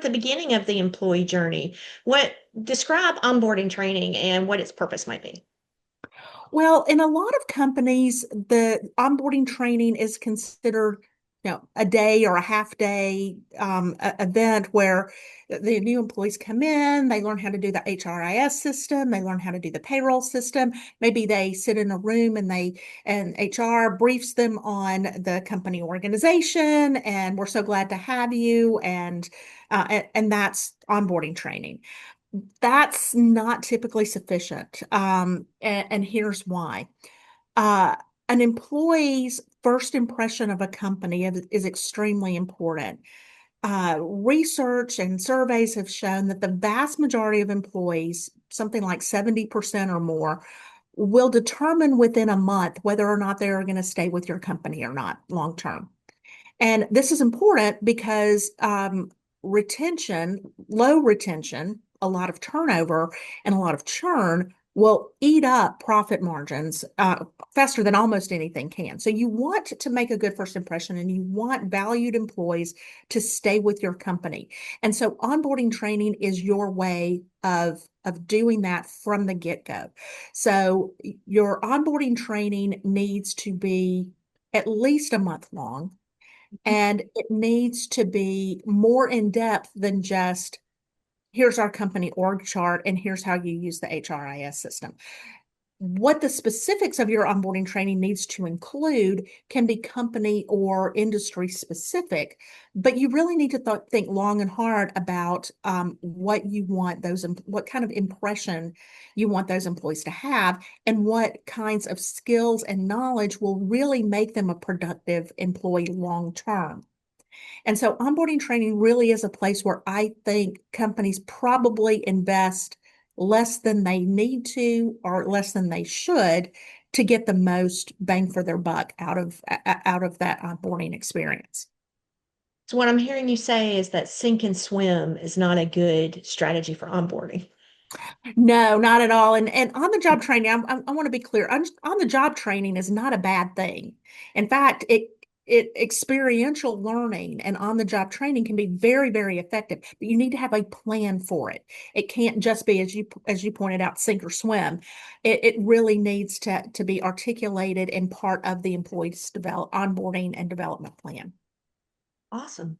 the beginning of the employee journey. What describe onboarding training and what its purpose might be? Well, in a lot of companies, the onboarding training is considered, a day or a half day event where the new employees come in, they learn how to do the HRIS system, they learn how to do the payroll system. Maybe they sit in a room and HR briefs them on the company organization, and we're so glad to have you, and that's onboarding training. That's not typically sufficient. And here's why. Uh, an employee's first impression of a company is extremely important. Research and surveys have shown that the vast majority of employees, something like 70% or more, will determine within a month whether or not they're going to stay with your company or not long term. And this is important because low retention, a lot of turnover, and a lot of churn will eat up profit margins faster than almost anything can. So you want to make a good first impression and you want valued employees to stay with your company. And so onboarding training is your way of doing that from the get-go. So your onboarding training needs to be at least a month long, and it needs to be more in depth than just here's our company org chart and here's how you use the HRIS system. What the specifics of your onboarding training needs to include can be company or industry specific, but you really need to think long and hard about what you want what kind of impression you want those employees to have, and what kinds of skills and knowledge will really make them a productive employee long term. And so onboarding training really is a place where I think companies probably invest less than they need to or less than they should to get the most bang for their buck out of that onboarding experience. So what I'm hearing you say is that sink and swim is not a good strategy for onboarding. No, not at all. And on the job training, I want to be clear. On the job training is not a bad thing. In fact, it experiential learning and on the job training can be very, very effective, but you need to have a plan for it. It can't just be, as you pointed out, sink or swim. It really needs to be articulated and part of the employee's onboarding and development plan. Awesome.